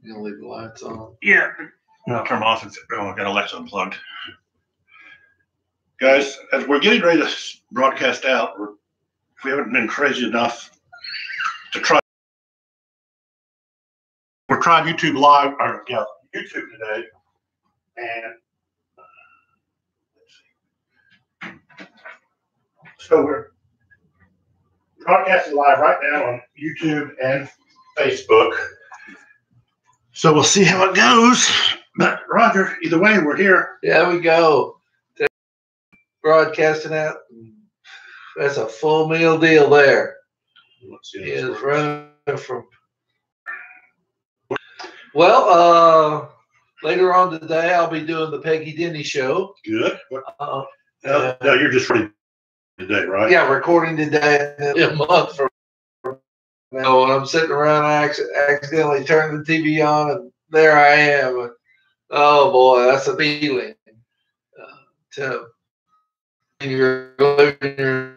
You gonna leave the lights on? Yeah. I'll turn them off. I got Alexa unplugged. Guys, as we're getting ready to broadcast out, if we haven't been crazy enough to try, we're trying YouTube Live, or yeah, YouTube today, and so we're broadcasting live right now on YouTube and Facebook. So we'll see how it goes. But Roger, either way, we're here. Yeah, we go. They're broadcasting out. That's a full meal deal there. Let's see. He is running from. Well, later on today, I'll be doing the Peggy Denny show. Good. Now you're just ready today, right? Yeah, recording today a month from now. When I'm sitting around, I accidentally turn the TV on, and there I am. Oh boy, that's a feeling. To you're living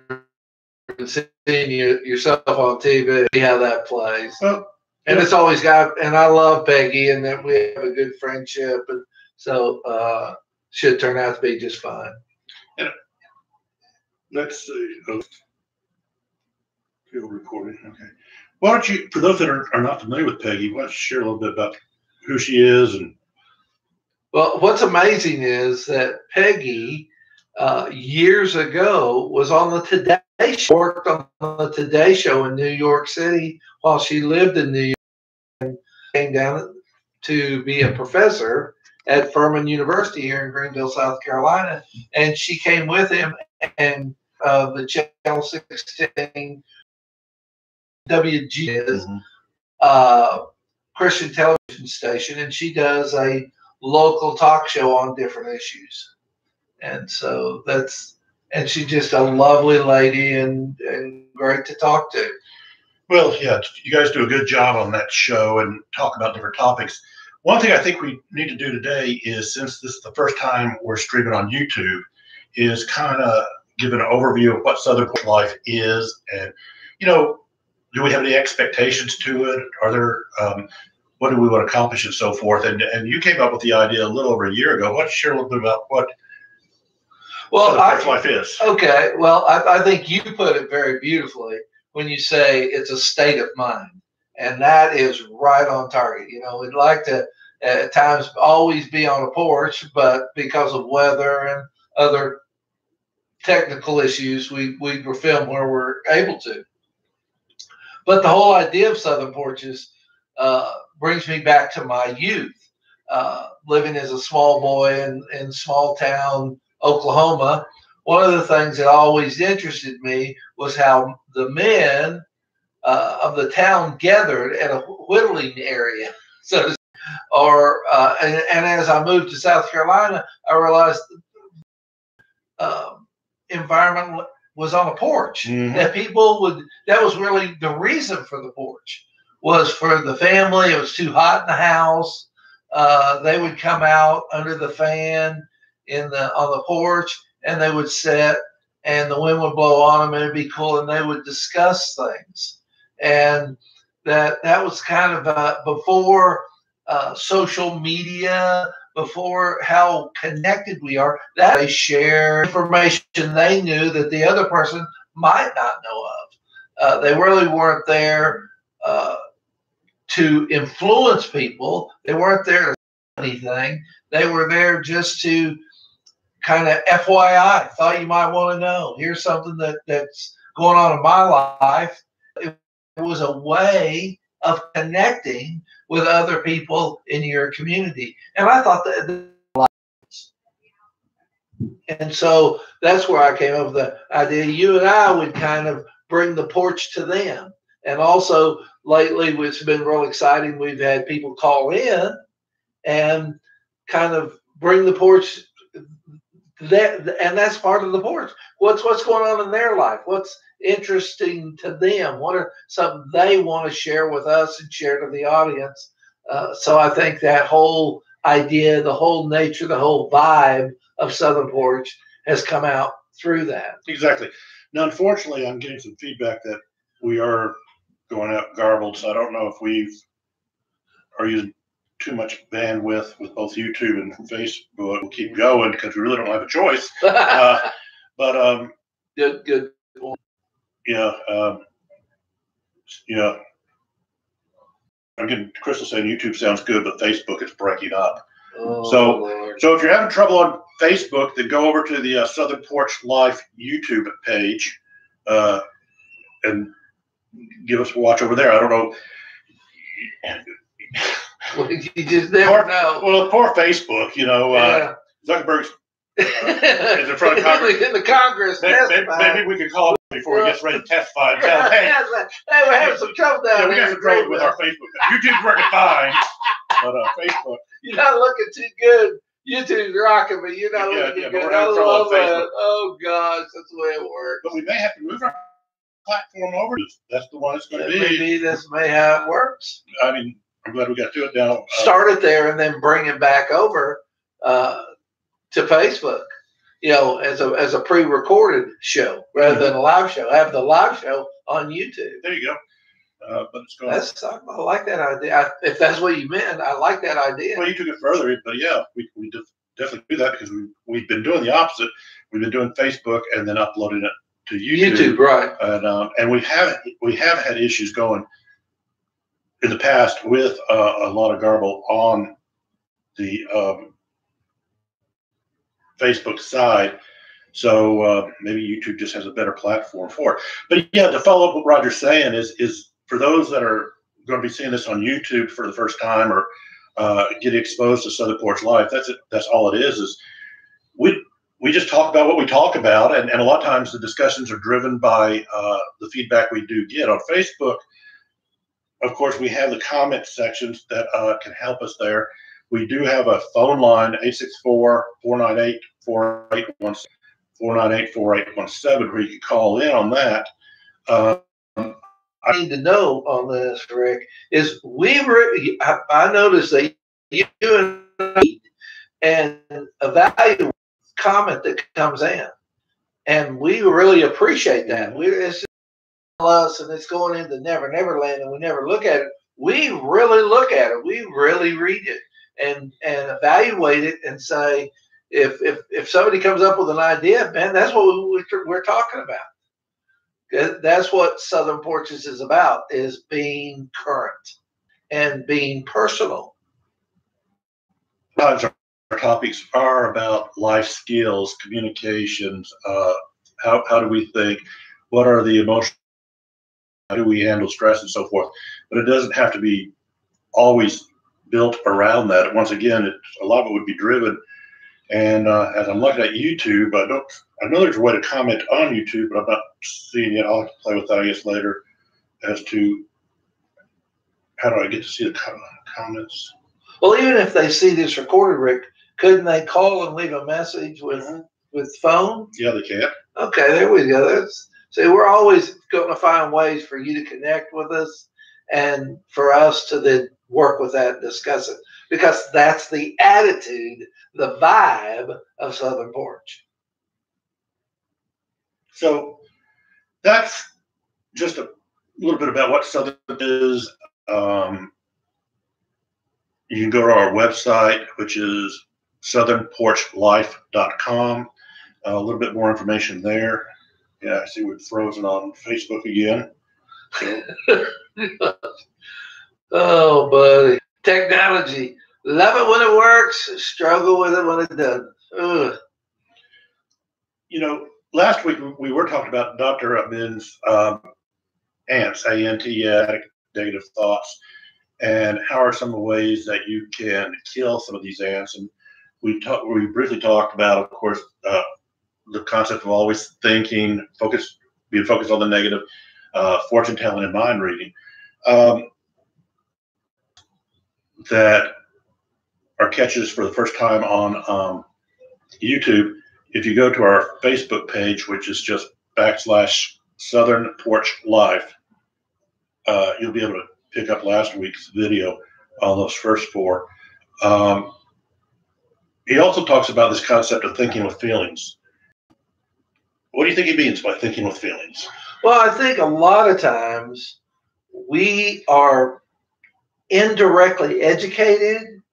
seeing yourself on TV, see how that plays. Well, and it's always got, and I love Peggy, and that we have a good friendship, and so should turn out to be just fine. And let's see. Field recording. Okay. Why don't you, for those that are not familiar with Peggy, why don't you share a little bit about who she is? And well, what's amazing is that Peggy years ago was on the Today Show, worked on the Today Show in New York City while she lived in New York, and came down to be a professor at Furman University here in Greenville, South Carolina. And she came with him, and the Channel 16 WG is Christian television station, and she does a local talk show on different issues. And so and she's just a lovely lady and great to talk to. well, yeah, you guys do a good job on that show and talk about different topics. One thing I think we need to do today is, since this is the first time we're streaming on YouTube, is kind of give an overview of what Southern Porch life is, and do we have any expectations to it? Are there what do we want to accomplish and so forth? And you came up with the idea a little over a year ago. Why don't you share a little bit about what Southern Porch life is? Okay, well, I think you put it very beautifully when you say it's a state of mind, and that is right on target. We'd like to at times always be on a porch, but because of weather and other technical issues, we film where we're able to. But the whole idea of Southern Porches brings me back to my youth, living as a small boy in small town Oklahoma. One of the things that always interested me was how the men of the town gathered at a whittling area. So, and as I moved to South Carolina, I realized environment was on a porch. That people that was really the reason for the porch, was for the family. It was too hot in the house. They would come out under the fan on the porch, and they would sit, and the wind would blow on them, and it'd be cool, and they would discuss things. And that was kind of before social media, before how connected we are, that they share information they knew that the other person might not know of. They really weren't there to influence people. They weren't there to say anything. They were there just to kind of FYI, thought you might want to know. Here's something that's going on in my life. It was a way of connecting with other people in your community. And I thought that. And so that's where I came up with the idea. You and I would kind of bring the porch to them. And also lately, it's been real exciting. We've had people call in and kind of bring the porch. And that's part of the porch. What's going on in their life? What's interesting to them? What are something they want to share with us and share to the audience? So I think that whole idea, the whole nature, the whole vibe of Southern Porch has come out through that. Exactly. Now, unfortunately, I'm getting some feedback that we are going out garbled, so I don't know if are using too much bandwidth with both YouTube and Facebook. We'll keep going because we really don't have a choice. But good. Yeah, yeah. Again, Crystal saying YouTube sounds good, but Facebook is breaking up. Oh, so, Lord. So if you're having trouble on Facebook, then go over to the Southern Porch Life YouTube page and give us a watch over there. I don't know. Well, you just never know. Well, poor Facebook, Yeah. Zuckerberg's is in front of Congress. In the Congress. Maybe we could call him before he gets ready to testify and tell him, hey, we're having some trouble down there. We got some trouble with our Facebook. YouTube's working fine, but Facebook. You're not looking too good. YouTube's rocking, but you're not looking good. I love that. Oh, gosh, that's the way it works. But we may have to move our platform over. That's the one it's going to be. Maybe this may how it works. I mean, I'm glad we got to it now. Start it there and then bring it back over to Facebook, as a pre-recorded show rather than a live show. Have the live show on YouTube. There you go. But it's going. I like that idea. If that's what you meant, I like that idea. Well, you took it further, but yeah, we definitely do that because we've been doing the opposite. We've been doing Facebook and then uploading it to YouTube. YouTube, right? And we have had issues going in the past with a lot of garble on the Facebook side. So maybe YouTube just has a better platform for it. But yeah, to follow up what Roger's saying is for those that are going to be seeing this on YouTube for the first time or getting exposed to Southern Porch Life, that's it. That's all it is we just talk about what we talk about, and a lot of times the discussions are driven by the feedback we do get on Facebook. Of course, we have the comment sections that can help us there. We do have a phone line, 864-498-4817, 498-4817, where you can call in on that. I need to know on this, Rick, is I noticed that you and evaluate comment that comes in, and we really appreciate that. It's us, and it's going into Never Neverland, and we never look at it. We really look at it. We really read it and evaluate it and say, if somebody comes up with an idea, man, that's what we're talking about. That's what Southern Porches is about, is being current and being personal. Our topics are about life skills, communications, how do we think, what are the emotions, how do we handle stress and so forth. But it doesn't have to be always built around that. Once again, a lot of it would be driven. And as I'm looking at YouTube, I know there's a way to comment on YouTube, but I'm not seeing it. I'll have to play with that, I guess, later as to how do I get to see the comments. Well, even if they see this recorded, Rick, couldn't they call and leave a message with phone? Yeah, they can. Okay, there we go. See, we're always going to find ways for you to connect with us and for us to then work with that and discuss it, because that's the attitude, the vibe of Southern Porch. So that's just a little bit about what Southern is. You can go to our website, which is southernporchlife.com. A little bit more information there. Yeah, I see we're frozen on Facebook again. So. Oh, buddy. Technology. Love it when it works. Struggle with it when it doesn't. Ugh. Last week we were talking about Dr. Amin's ants, A-N-T, negative thoughts, and how are some of the ways that you can kill some of these ants. And we briefly talked about, of course, the concept of always thinking, being focused on the negative, fortune telling and mind reading. That are catches for the first time on YouTube. If you go to our Facebook page, which is just /Southern Porch Life, you'll be able to pick up last week's video on those first four. He also talks about this concept of thinking with feelings. What do you think he means by thinking with feelings? Well, I think a lot of times we are indirectly educated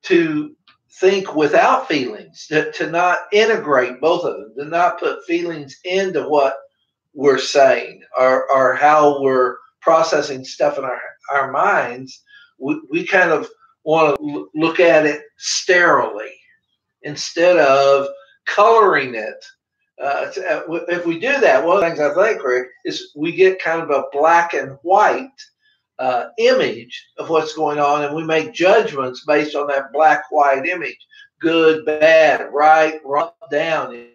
to think without feelings, to not integrate both of them, to not put feelings into what we're saying or how we're processing stuff in our minds. We kind of want to look at it sterilely instead of coloring it. If we do that, one of the things I think, Rick, is we get kind of a black and white image of what's going on, and we make judgments based on that black-white image: good, bad, right, wrong, down. You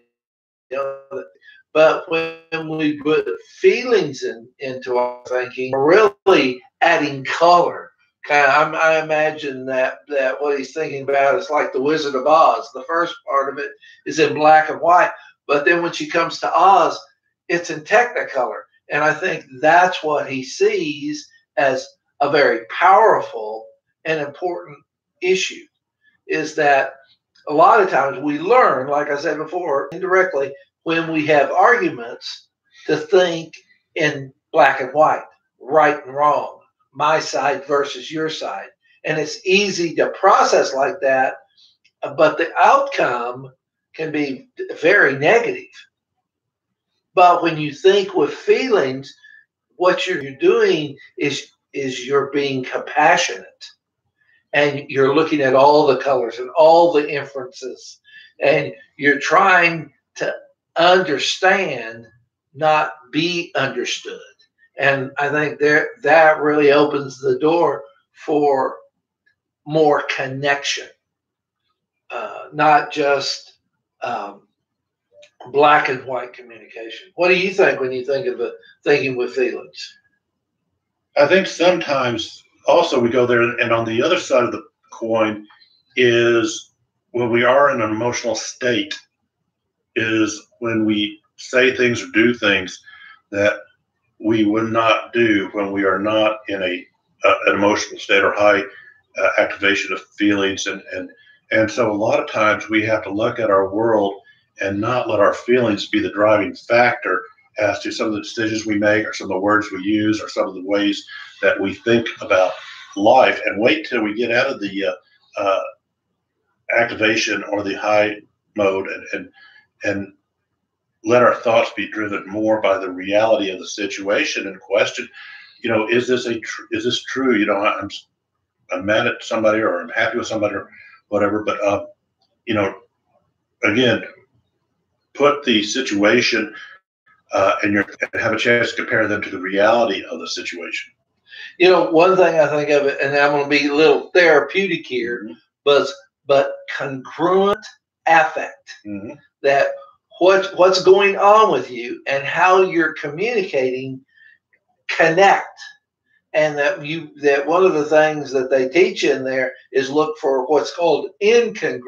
know, but when we put feelings into our thinking, we're really adding color. I imagine that what he's thinking about is like the Wizard of Oz. The first part of it is in black and white, but then when she comes to Oz, it's in Technicolor. And I think that's what he sees as a very powerful and important issue, is that a lot of times we learn, like I said before, indirectly, when we have arguments, to think in black and white, right and wrong, my side versus your side. And it's easy to process like that, but the outcome can be very negative. But when you think with feelings, what you're doing is you're being compassionate, and you're looking at all the colors and all the inferences, and you're trying to understand, not be understood. And I think that really opens the door for more connection, not just black and white communication. What do you think when you think of thinking with feelings? I think sometimes also we go there, and on the other side of the coin is when we are in an emotional state, is when we say things or do things that we would not do when we are not in an emotional state or high activation of feelings. And so a lot of times we have to look at our world and not let our feelings be the driving factor as to some of the decisions we make, or some of the words we use, or some of the ways that we think about life, and wait till we get out of the activation or the high mode, and let our thoughts be driven more by the reality of the situation and question, is this true? I'm mad at somebody, or I'm happy with somebody, or whatever. But again, put the situation and have a chance to compare them to the reality of the situation. One thing I think of it, and I'm going to be a little therapeutic here, mm-hmm. but congruent affect. Mm-hmm. That what's going on with you and how you're communicating connect. And that one of the things that they teach in there is look for what's called incongruent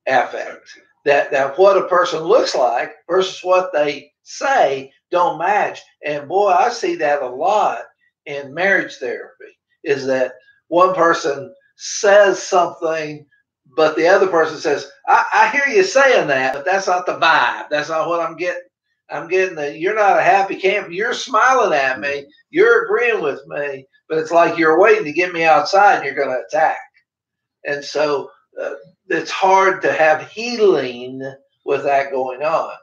affect. That what a person looks like versus what they say don't match. And boy, I see that a lot in marriage therapy, is that one person says something, but the other person says, I hear you saying that, but that's not the vibe. That's not what I'm getting. I'm getting that you're not a happy camper. You're smiling at me. You're agreeing with me, but it's like you're waiting to get me outside and you're going to attack. And so it's hard to have healing with that going on.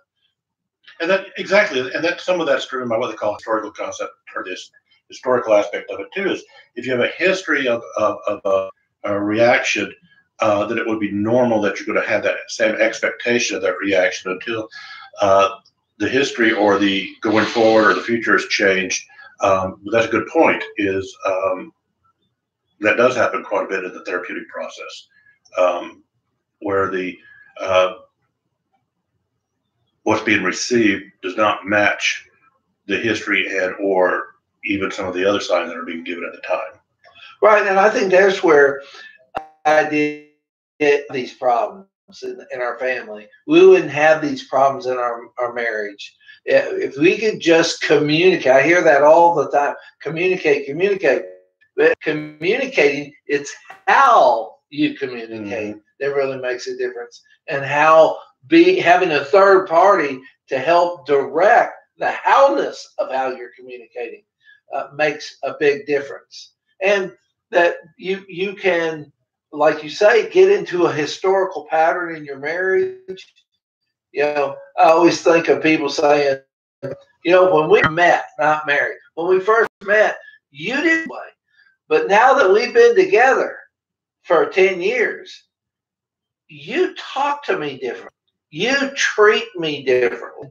And that exactly, and that some of that's driven by what they call historical concept, or this historical aspect of it too. Is if you have a history of a reaction, then it would be normal that you're going to have that same expectation of that reaction until the history or the going forward or the future has changed. That's a good point. Is that does happen quite a bit in the therapeutic process, where the what's being received does not match the history and or even some of the other signs that are being given at the time. Right, and I think that's where I did get these problems in our family. We wouldn't have these problems in our marriage. If we could just communicate, I hear that all the time, communicate. But communicating, it's how you communicate that really makes a difference. And how having a third party to help direct the howness of how you're communicating makes a big difference. And that you can, like you say, get into a historical pattern in your marriage. I always think of people saying, when we met, not married, when we first met, you didn't play. But now that we've been together for 10 years, you talk to me differently. You treat me differently.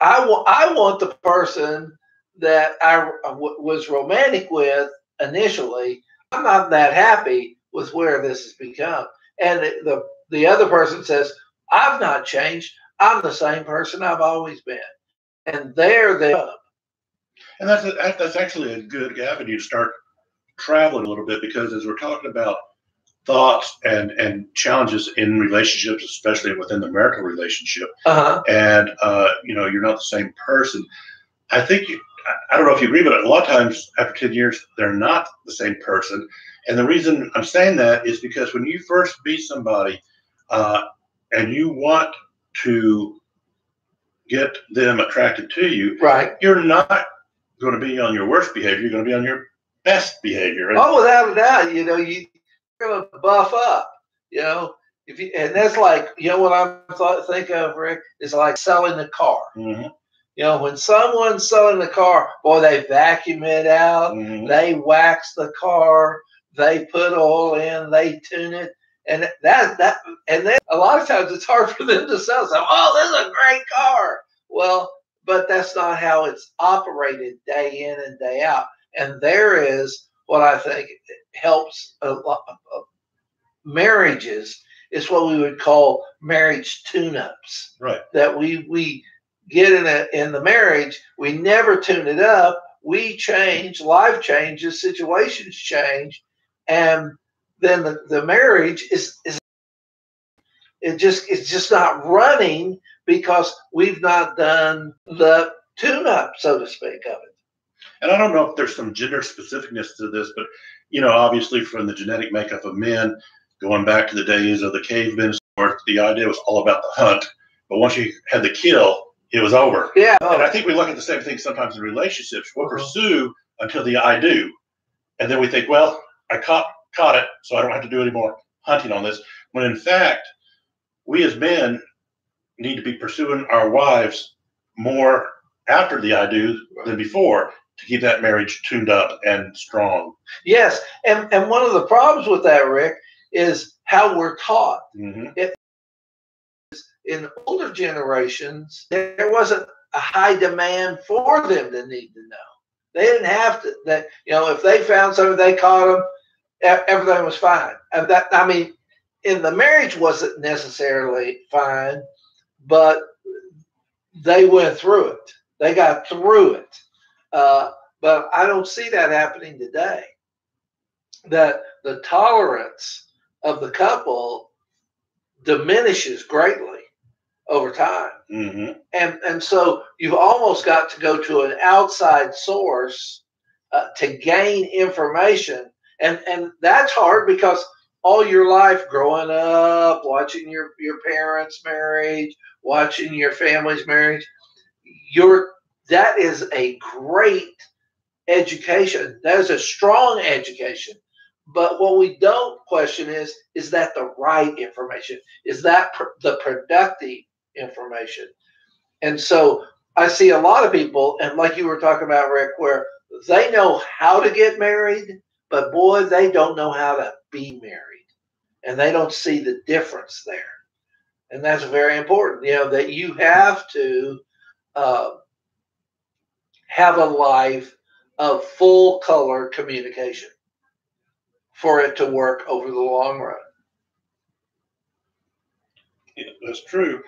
I want the person that I was romantic with initially. I'm not that happy with where this has become. And the other person says, I've not changed. I'm the same person I've always been. And there they are. And that's actually a good avenue to start traveling a little bit, because as we're talking about thoughts and challenges in relationships, especially within the marital relationship, and you're not the same person. I think I don't know if you agree, but a lot of times after 10 years, they're not the same person. And the reason I'm saying that is because when you first meet somebody and you want to get them attracted to you, right, you're not going to be on your worst behavior. You're going to be on your best behavior. Oh, without a doubt. You're going to buff up. And that's like, what I'm think of, Rick, is like selling the car. Mm-hmm. When someone's selling the car, boy, they vacuum it out, they wax the car, they put oil in, they tune it, and and then a lot of times it's hard for them to sell. So, this is a great car. Well, but that's not how it's operated day in and day out. And there is what I think helps a lot of marriages is what we would call marriage tune-ups. Right. That we get in the marriage, we never tune it up. We change, life changes, situations change, and then the marriage it's just not running because we've not done the tune-up, so to speak, of it. And I don't know if there's some gender specificness to this, but obviously from the genetic makeup of men, going back to the days of the cavemen, the idea was all about the hunt. But once you had the kill, it was over. Yeah. And I think we look at the same thing sometimes in relationships. We'll pursue until the I do. And then we think, well, I caught it, so I don't have to do any more hunting on this. When in fact, we as men need to be pursuing our wives more after the I do than before to keep that marriage tuned up and strong. Yes. And one of the problems with that, Rick, is how we're taught. In older generations, there wasn't a high demand for them to need to know. They didn't have to. If they found something, they caught them, everything was fine. And in the marriage wasn't necessarily fine, but they went through it. They got through it. But I don't see that happening today. That the tolerance of the couple diminishes greatly over time. And so you've almost got to go to an outside source to gain information. And that's hard because all your life growing up, watching your parents' marriage, watching your family's marriage, that is a great education. That is a strong education. But what we don't question is that the right information? Is that the productive information? And so I see a lot of people, and like you were talking about, Rick, where they know how to get married, but boy, they don't know how to be married. And they don't see the difference there. And that's very important, that you have to have a life of full color communication for it to work over the long run. Yeah, that's true.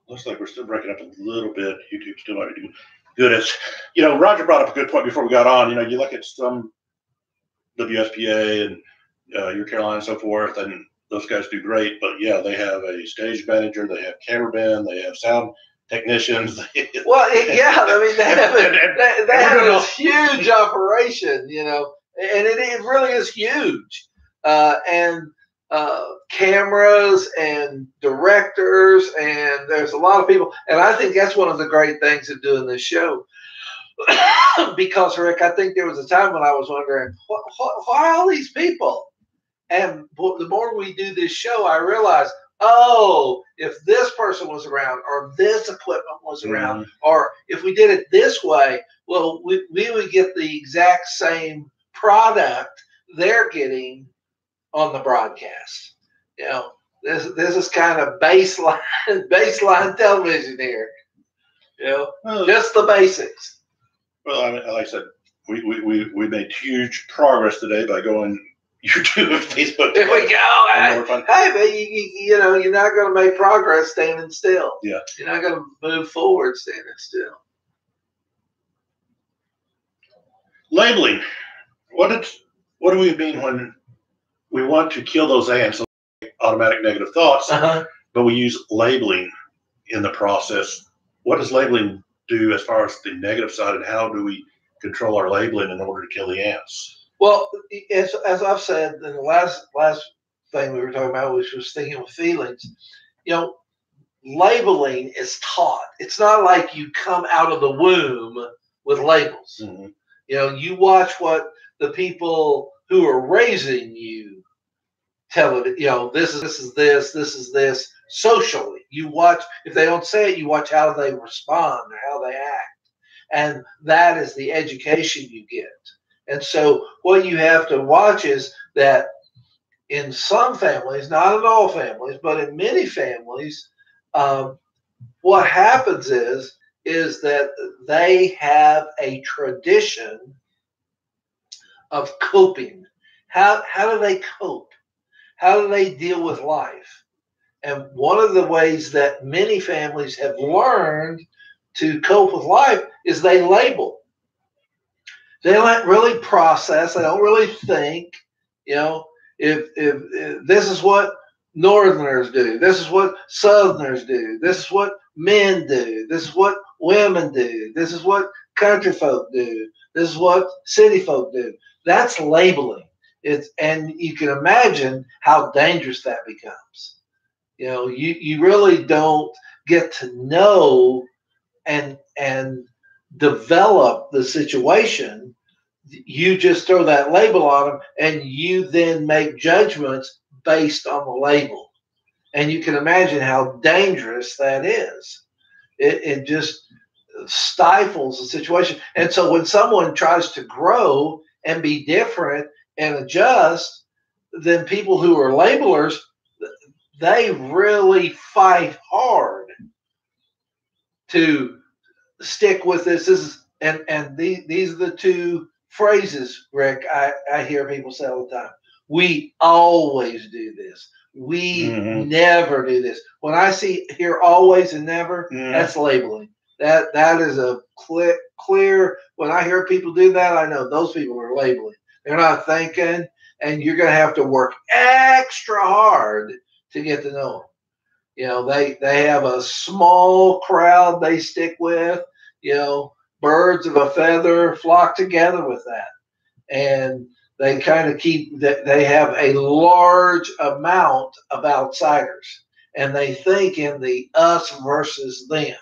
Looks like we're still breaking up a little bit. YouTube still might be doing good. As Roger brought up a good point before we got on. You look at some WSPA and your Carolina and so forth, and those guys do great. But yeah, they have a stage manager, they have cameramen, they have sound technicians. Well, yeah, they have a huge operation, and it really is huge. And cameras and directors, and there's a lot of people. And I think that's one of the great things of doing this show. Because, Rick, I think there was a time when I was wondering, why all these people? And the more we do this show, I realize, oh, if this person was around, or this equipment was around, or if we did it this way, well, we would get the exact same product they're getting on the broadcast. You know, this is kind of baseline television here. You know, just the basics. Well, I mean, like I said, we made huge progress today by going YouTube and Facebook. There we go. Hey, but you know, you're not going to make progress standing still. Yeah. You're not going to move forward standing still. Labeling. What do we mean when we want to kill those ants, automatic negative thoughts, but we use labeling in the process? What does labeling do as far as the negative side, and how do we control our labeling in order to kill the ants? Well, as I've said in the last thing we were talking about, which was thinking with feelings, you know, labeling is taught. It's not like you come out of the womb with labels. You know, you watch what the people who are raising you tell it. You know, this is this. Socially, you watch. If they don't say it, you watch how they respond or how they act, and that is the education you get. And so what you have to watch is that in some families, not in all families, but in many families, what happens is that they have a tradition of coping. How do they cope? How do they deal with life? And one of the ways that many families have learned to cope with life is they label. They don't really process. They don't really think. You know, if this is what Northerners do, this is what Southerners do, this is what men do, this is what women do, this is what country folk do, this is what city folk do. That's labeling. And you can imagine how dangerous that becomes. You know, you really don't get to know and develop the situation. You just throw that label on them, and you then make judgments based on the label. And you can imagine how dangerous that is. It just stifles the situation. And so when someone tries to grow and be different and adjust, then people who are labelers, they really fight hard to stick with this. These are the two phrases, Rick, I hear people say all the time. We always do this. We never do this. When I hear always and never, that's labeling. That is a clear. When I hear people do that, I know those people are labeling. They're not thinking, and you're going to have to work extra hard to get to know them. You know, they have a small crowd they stick with. You know, birds of a feather flock together with that. And they kind of they have a large amount of outsiders. And they think in the us versus them.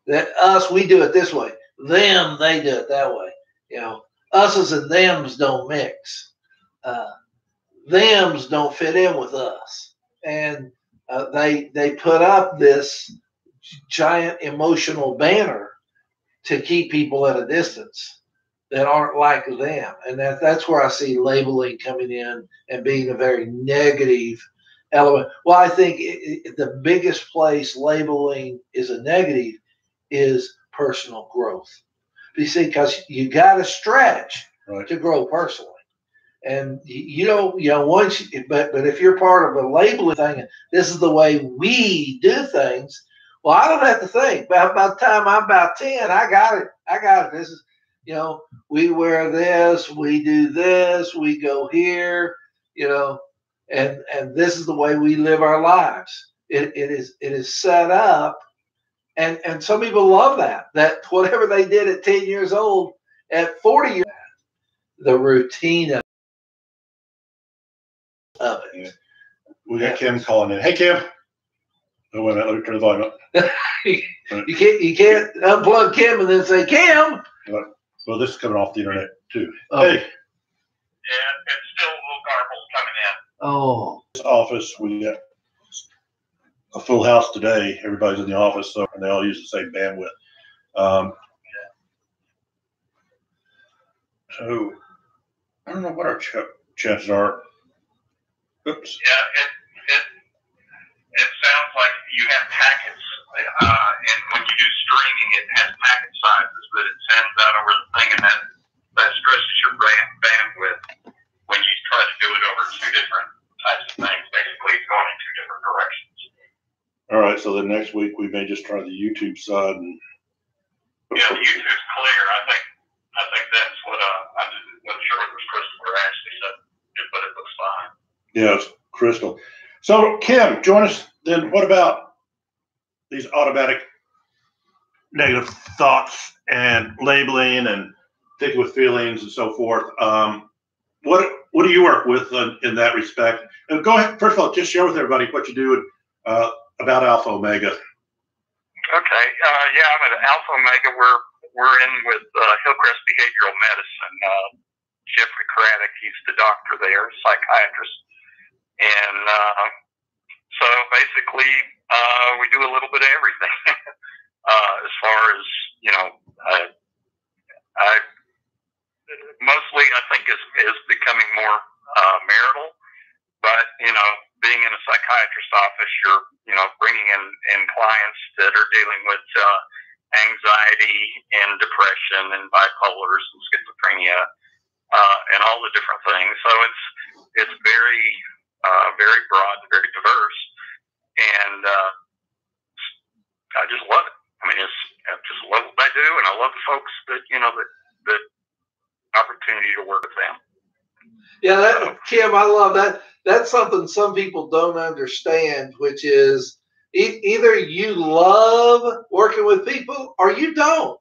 That us, we do it this way. Them, they do it that way. You know, us's and them's don't mix. Them's don't fit in with us. And they put up this giant emotional banner to keep people at a distance that aren't like them. And that's where I see labeling coming in and being a very negative element. Well, I think the biggest place labeling is a negative is personal growth. You see, because you got to stretch to grow personally. And you know, but if you're part of a labeling thing, this is the way we do things. Well, I don't have to think. By the time I'm about 10, I got it. This is, you know, we wear this, we do this, we go here, you know, and this is the way we live our lives. It is set up, and some people love that whatever they did at 10 years old, at 40 years, the routine of it. We got Kim calling in. Hey, Kim. Oh, wait a minute. Let me turn the volume up. You can't unplug Kim and then say, Kim. Well, this is coming off the internet, too. Oh. Hey. Yeah, it's still a little garbled coming in. Oh. This office, we got a full house today. Everybody's in the office, so and they all use the same bandwidth. So I don't know what our chances are. Oops. Yeah, it sounds like you have packets, and when you do streaming, it has packet sizes that it sends out over the thing, and that stresses your bandwidth when you try to do it over two different types of things. Basically, it's going in two different directions. All right, so then next week we may just try the YouTube side. And yeah, the YouTube's clear. I think that's what I'm sure it was Christopher Ashley said, but it looks fine. Yeah, it's crystal. So, Kim, join us then. What about these automatic negative thoughts and labeling and thinking with feelings and so forth? What do you work with in that respect? And go ahead, first of all, just share with everybody what you do about Alpha Omega. Okay. Yeah, I'm at Alpha Omega. We're in with Hillcrest Behavioral Medicine. Jeffrey Craddock, he's the doctor there, psychiatrist. And so basically, we do a little bit of everything. As far as, I mostly I think is becoming more marital, but being in a psychiatrist's office, you're bringing in clients that are dealing with anxiety and depression and bipolars and schizophrenia and all the different things. So it's very very broad and very diverse, and I just love it. I mean, I just love what I do, and I love the folks that that opportunity to work with them. Yeah, Kim, I love that. That's something some people don't understand, which is either you love working with people or you don't.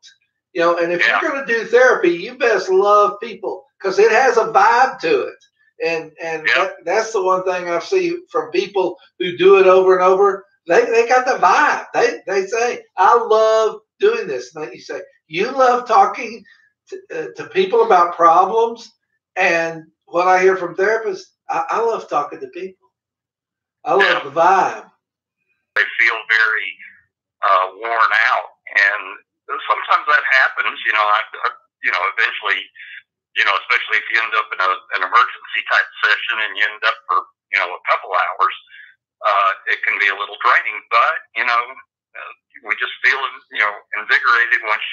And if you're going to do therapy, you best love people because it has a vibe to it. And that's the one thing I've seen from people who do it over and over. They got the vibe. They say, I love doing this. And then you say, you love talking to people about problems. And what I hear from therapists, I love talking to people. I love the vibe. They feel very worn out. And sometimes that happens, eventually, especially if you end up in an emergency type session and you end up for, a couple hours, it can be a little draining, but, we just feel, invigorated once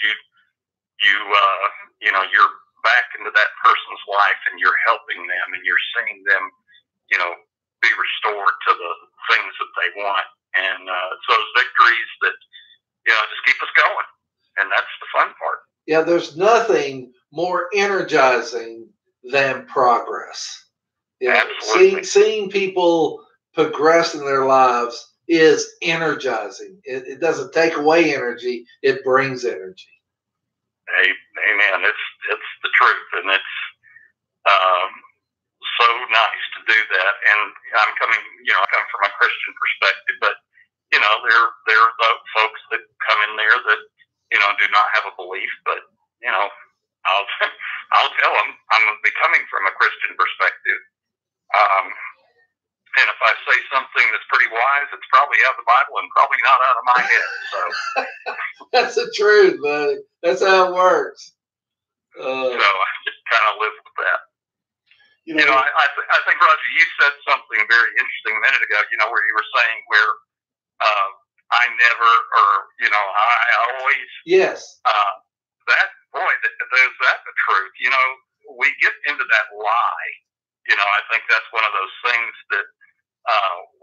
you're back into that person's life and you're helping them and you're seeing them, be restored to the things that they want. And it's those victories that, just keep us going. And that's the fun part. Yeah, there's nothing more energizing than progress. Absolutely. Seeing people progress in their lives is energizing. It doesn't take away energy; it brings energy. Amen. It's the truth, and it's so nice to do that. And I come from a Christian perspective, but there are those folks that come in there that do not have a belief, but I'll tell them I'm coming from a Christian perspective. And if I say something that's pretty wise, it's probably out of the Bible and probably not out of my head. So that's the truth, buddy. That's how it works. So I just kind of live with that. I think, Roger, you said something very interesting a minute ago, where you were saying where I never, or, I always. Yes. Is that the truth? We get into that lie. I think that's one of those things that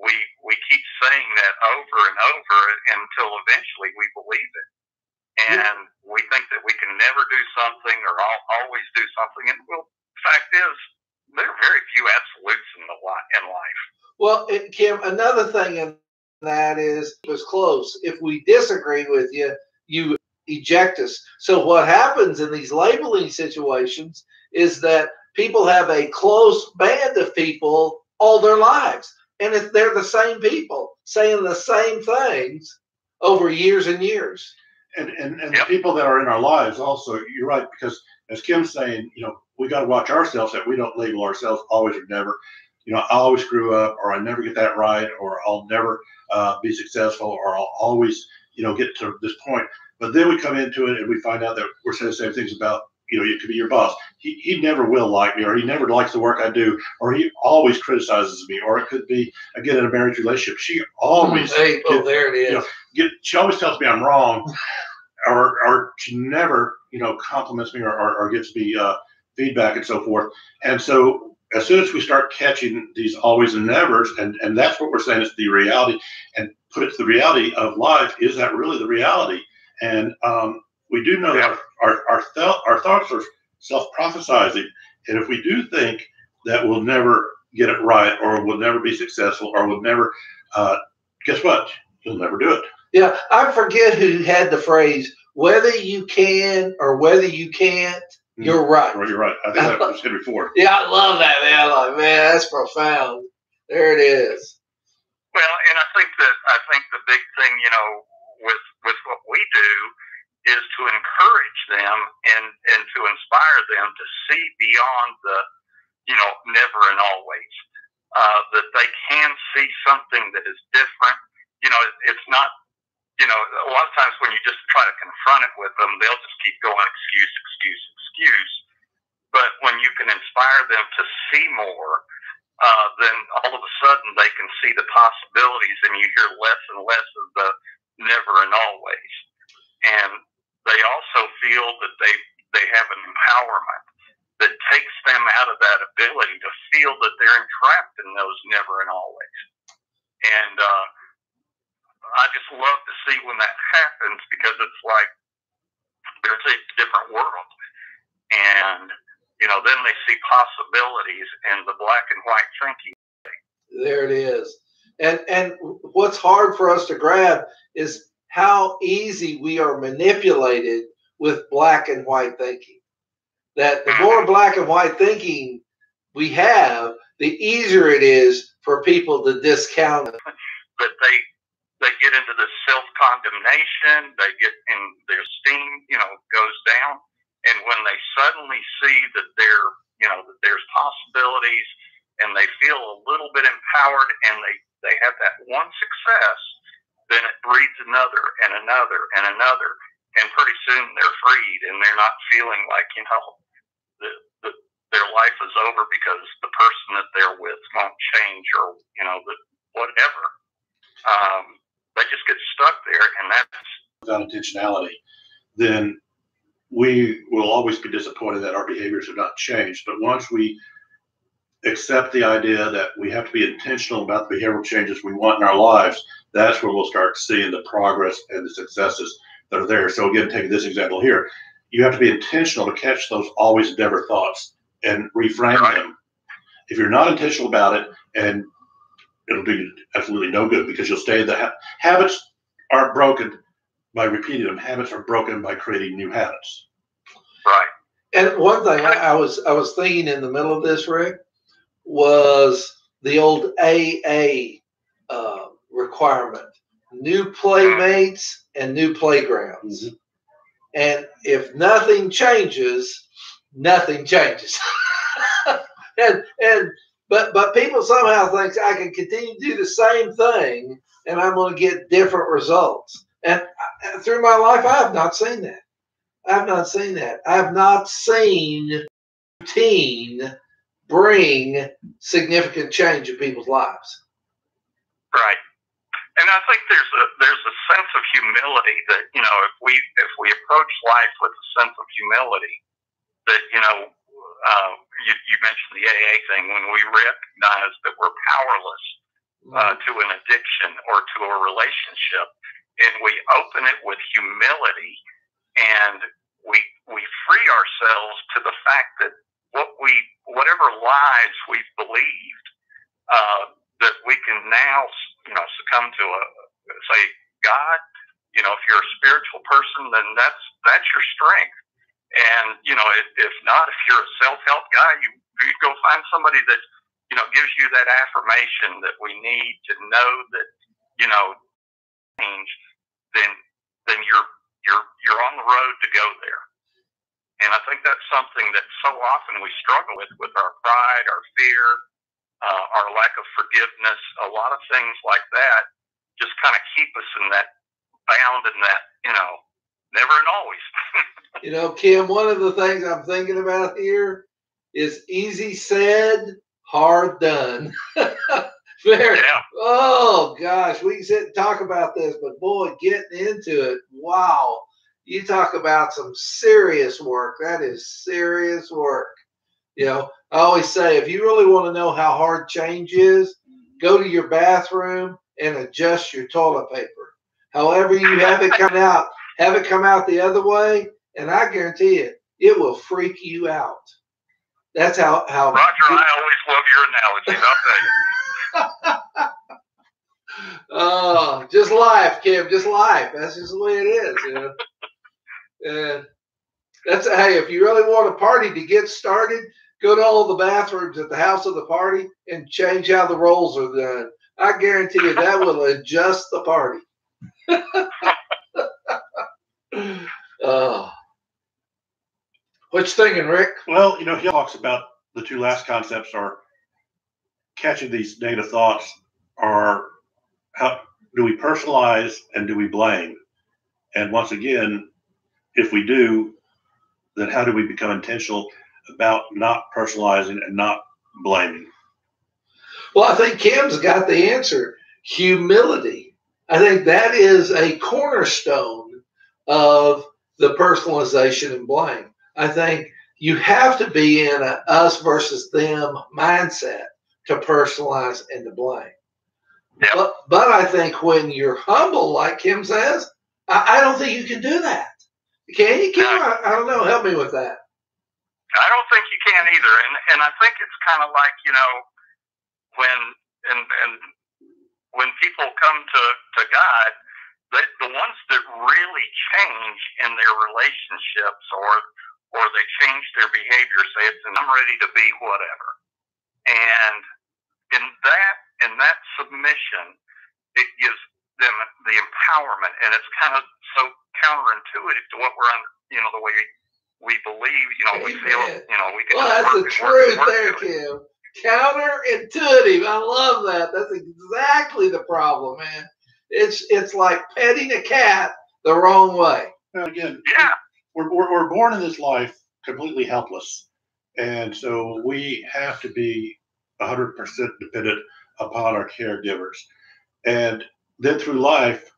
we keep saying that over and over until eventually we believe it. And we think that we can never do something or always do something. And the fact is, there are very few absolutes in life. Well, Kim, another thing in that is close. If we disagree with you, you eject us. So what happens in these labeling situations is that people have a close band of people all their lives. and they're the same people saying the same things over years and years. And the people that are in our lives also, you're right, because as Kim's saying, we got to watch ourselves that we don't label ourselves always or never. I always screw up, or I never get that right, or I'll never be successful, or I'll always, get to this point. But then we come into it and we find out that we're saying the same things about, it could be your boss. He never will like me, or he never likes the work I do, or he always criticizes me, or it could be, again, in a marriage relationship, she always, there it is. She always tells me I'm wrong, or she never, compliments me or gives me feedback and so forth. And so as soon as we start catching these always and nevers, and that's what we're saying is the reality, and put it to the reality of life, is that really the reality? And we do know that our thoughts are self-prophesizing, and if we do think that we'll never get it right, or we'll never be successful, or we'll never, guess what? You'll never do it. Yeah, I forget who had the phrase, whether you can or whether you can't, you're right. You're right. I think that was Henry Ford. Yeah, I love that, man. I'm like, man, that's profound. There it is. Well, and I think the big thing, with what we do is to encourage them and to inspire them to see beyond the, never and always. That they can see something that is different. It's not, a lot of times when you just try to confront it with them, they'll just keep going, excuse. But when you can inspire them to see more, then all of a sudden they can see the possibilities, and you hear less and less of the never and always. And they also feel that they have an empowerment that takes them out of that ability to feel that they're entrapped in those never and always. And I just love to see when that happens, because it's like there's a different world. And, then they see possibilities in the black and white thinking. There it is. And what's hard for us to grab is how easy we are manipulated with black and white thinking. That the more black and white thinking we have, the easier it is for people to discount it. But they get into this self-condemnation, they get in, their esteem, goes down. And when they suddenly see that that there's possibilities, and they feel a little bit empowered, and they have that one success, then it breeds another and another and another. And pretty soon they're freed, and they're not feeling like, their life is over because the person that they're with won't change, or, whatever. They just get stuck there, and that's without intentionality. Then we will always be disappointed that our behaviors have not changed. But once we accept the idea that we have to be intentional about the behavioral changes we want in our lives, that's where we'll start seeing the progress and the successes that are there. So again, taking this example here, you have to be intentional to catch those always never thoughts and reframe them. If you're not intentional about it, and it'll do absolutely no good, because you'll stay in the habits aren't broken by repeating them. Habits are broken by creating new habits. Right. And one thing I was thinking in the middle of this, Rick, was the old AA requirement: new playmates and new playgrounds. Mm-hmm. And if nothing changes, nothing changes. But people somehow think I can continue to do the same thing and I'm going to get different results. And through my life, I have not seen that. I have not seen that. I have not seen routine bring significant change in people's lives. Right. And I think there's a sense of humility that, if we approach life with a sense of humility, that, you mentioned the AA thing, when we recognize that we're powerless to an addiction or to a relationship, and we open it with humility, and we free ourselves to the fact that whatever lies we've believed, that we can now, succumb to say, God, if you're a spiritual person, then that's your strength. And, if not, if you're a self-help guy, you go find somebody that, gives you that affirmation that we need to know that, change, then you're on the road to go there. And I think that's something that so often we struggle with our pride, our fear, our lack of forgiveness. A lot of things like that just kind of keep us in that bound in that, never and always. Kim, one of the things I'm thinking about here is easy said, hard done. Yeah. Oh, gosh, we can sit and talk about this, but boy, getting into it, wow. You talk about some serious work. That is serious work. I always say, if you really want to know how hard change is, go to your bathroom and adjust your toilet paper. However you have it come out the other way, and I guarantee it will freak you out. That's how Roger, I always love your analogies. I'll tell you. Oh, just life, Kim, just life. That's just the way it is, And hey, if you really want a party to get started, go to all the bathrooms at the house of the party and change how the rolls are done. I guarantee you that will adjust the party. What you thinking, Rick? Well, he talks about the two last concepts are catching these negative thoughts, are how do we personalize and do we blame? And once again, if we do, then how do we become intentional about not personalizing and not blaming? Well, I think Kim's got the answer. Humility. I think that is a cornerstone of the personalization and blame. I think you have to be in a us versus them mindset to personalize and to blame. Yep. But I think when you're humble, like Kim says, I don't think you can do that. Can you, Kim? I don't know. Help me with that. I don't think you can either. And I think it's kind of like, when people come to God, the ones that really change in their relationships or they change their behavior, say I'm ready to be whatever. And in that submission, it gives them the empowerment, and it's kind of so counterintuitive to what we're under, the way we believe, we feel, we can. Well, that's the truth there, Kim. Counterintuitive. I love that. That's exactly the problem, man. It's like petting a cat the wrong way. Now again, yeah, we're born in this life completely helpless, and so we have to be 100% dependent upon our caregivers. And then through life,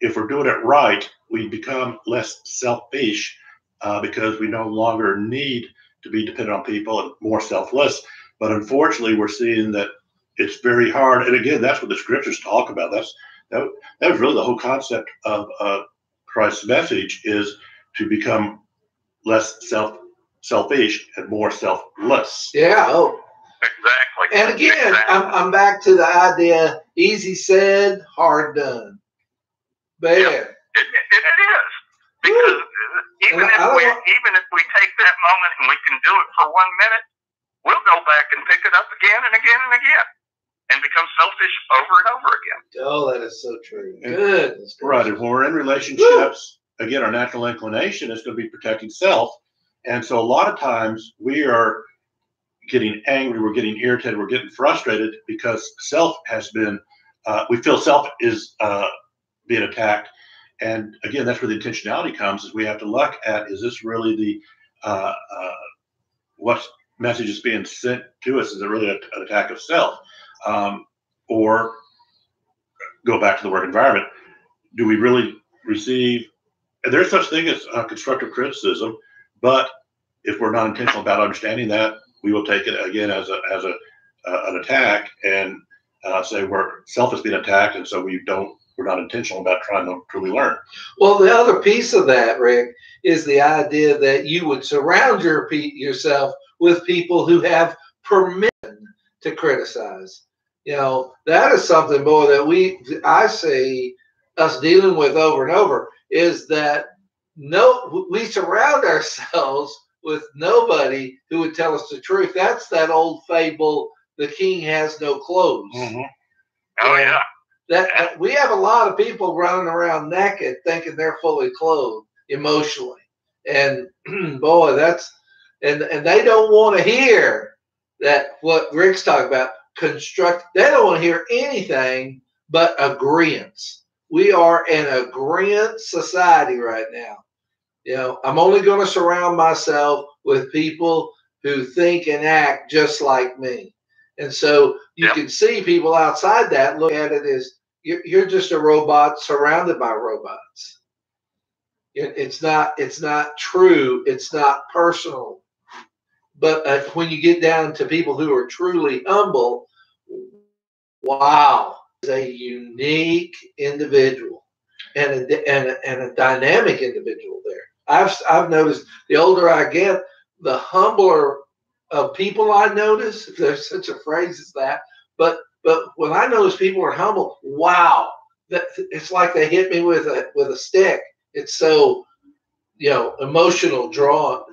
if we're doing it right, we become less selfish because we no longer need to be dependent on people and more selfless. But unfortunately, we're seeing that it's very hard. And again, that's what the scriptures talk about. That was really the whole concept of Christ's message, is to become less selfish and more selfless. Yeah. Oh. Exactly. And again, I'm back to the idea: easy said, hard done. Man. Yeah, it is, because even if we take that moment and we can do it for 1 minute, we'll go back and pick it up again and again and again, and become selfish over and over again. Oh, that is so true. Goodness. Right. And when we're in relationships, again, our natural inclination is going to be protecting self. And so a lot of times we are getting angry, we're getting irritated, we're getting frustrated because self has been, we feel self is being attacked. And again, that's where the intentionality comes, is we have to look at, is this really the, what message is being sent to us? Is it really an attack of self? Or go back to the work environment. Do we really receive, and there's such thing as constructive criticism, but if we're not intentional about understanding that, we will take it again as an attack and say self is being attacked, and so we're not intentional about trying to truly learn. Well, the other piece of that, Rick, is the idea that you would surround yourself with people who have permission to criticize. That is something, boy, that I see us dealing with over and over, is that we surround ourselves with nobody who would tell us the truth. That's that old fable, the king has no clothes. Mm-hmm. Oh, yeah. That we have a lot of people running around naked thinking they're fully clothed emotionally. And boy, and they don't want to hear that what Rick's talking about, they don't want to hear anything but agreeance. We are an agreement society right now. I'm only going to surround myself with people who think and act just like me. And so you can see people outside that look at it as you're just a robot surrounded by robots. It's not true. It's not personal. But when you get down to people who are truly humble, wow, is a unique individual and a dynamic individual there. I've noticed the older I get, the humbler of people I notice, if there's such a phrase as that. But when I notice people are humble, wow, it's like they hit me with a stick. It's so emotional drawing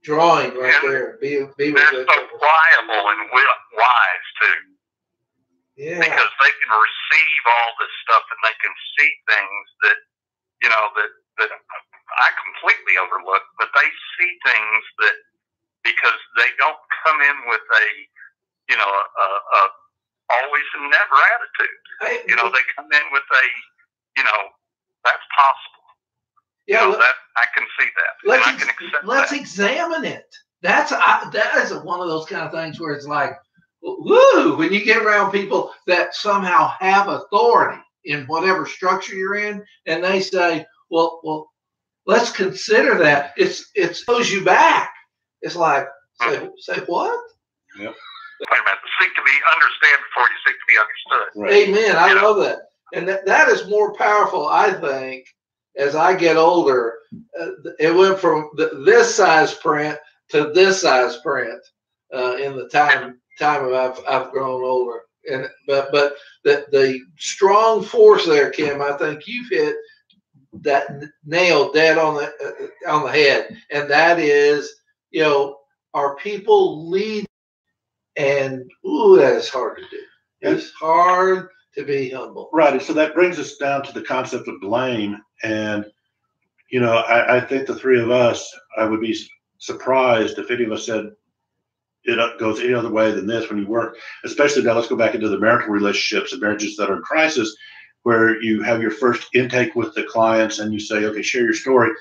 right there. They're so pliable and wise too. Yeah. Because they can receive all this stuff and they can see things that that I completely overlook, but they see things that because they don't come in with a always and never attitude. They come in with a that's possible. Yeah, that I can see that. And I can accept let's examine it. That is one of those kind of things where it's like, woo, when you get around people that somehow have authority in whatever structure you're in, and they say, well, let's consider that. It throws you back. It's like, say what? Yep. Wait a minute. Seek to be understand before you seek to be understood. Right. Amen. I love that. And that is more powerful, I think, as I get older. It went from this size print to this size print in the time I've grown older. But the strong force there, Kim, I think you've hit that nail dead on the head, and that is, are people lead, and that is hard to do. It's hard to be humble. Right, and so that brings us down to the concept of blame, and I think the three of us, I would be surprised if any of us said it goes any other way than this when you work, especially now. Let's go back into the marital relationships and marriages that are in crisis, where you have your first intake with the clients and you say, okay, share your story.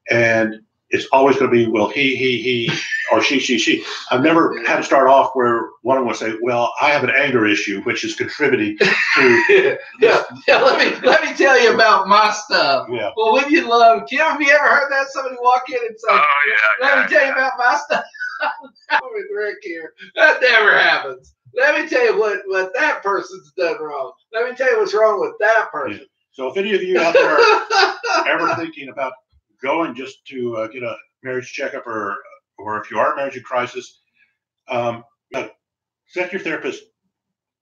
And it's always going to be, well, he, or she. I've never had to start off where one of them would say, well, I have an anger issue, which is contributing to. Let me tell you about my stuff. Yeah. Well, wouldn't you love, Kim, have you ever heard that? Somebody walk in and say, let me tell you about my stuff. With Rick here. That never happens. Let me tell you what that person's done wrong. Let me tell you what's wrong with that person. Yeah. So if any of you out there are ever thinking about going just to get a marriage checkup, or if you are in a marriage crisis, set your therapist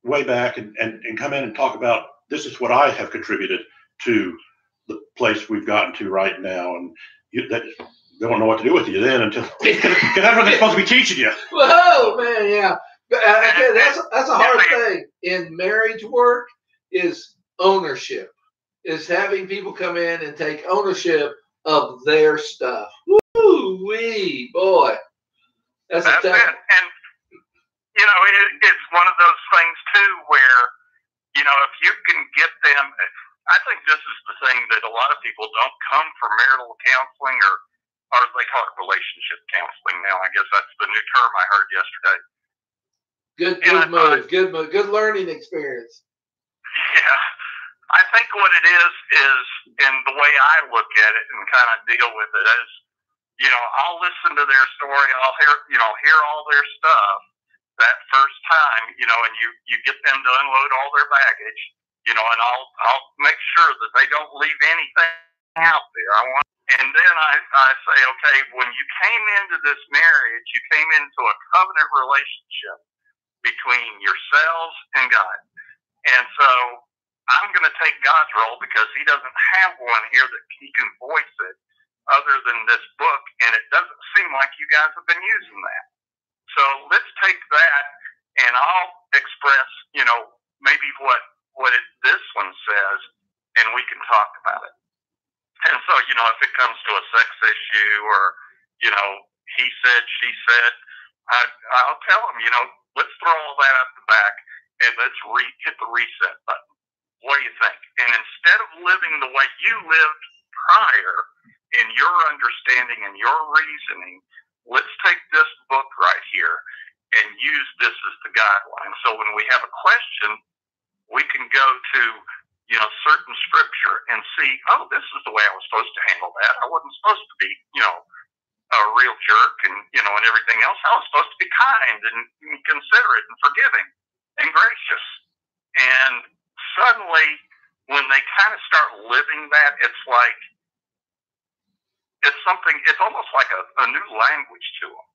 way back and come in and talk about, this is what I have contributed to the place we've gotten to right now. And they won't know what to do with you then until because that's what they're supposed to be teaching you. Whoa, man, yeah. But that's a hard thing in marriage work, is ownership, is having people come in and take ownership of their stuff. Woo-wee, boy. That's it. And, it's one of those things, too, where, if you can get them, I think this is the thing that a lot of people don't come for marital counseling, or they call it relationship counseling now. I guess that's the new term I heard yesterday. Good move. Good learning experience. Yeah. I think what it is, and the way I look at it and kind of deal with it is, I'll listen to their story. I'll hear all their stuff that first time, and you get them to unload all their baggage, and I'll make sure that they don't leave anything out there. And then I say, okay, when you came into this marriage, you came into a covenant relationship between yourselves and God. And so I'm going to take God's role, because he doesn't have one here that he can voice it other than this book. And it doesn't seem like you guys have been using that. So let's take that and I'll express, maybe what this one says, and we can talk about it. And so, if it comes to a sex issue or, he said, she said, I'll tell them, let's throw all that out the back and let's hit the reset button. What do you think? And instead of living the way you lived prior in your understanding and your reasoning, let's take this book right here and use this as the guideline. So when we have a question, we can go to, certain scripture and see, oh, this is the way I was supposed to handle that. I wasn't supposed to be, a real jerk and, and everything else. I was supposed to be kind and considerate and forgiving and gracious. And suddenly, when they kind of start living that, it's almost like a new language to them.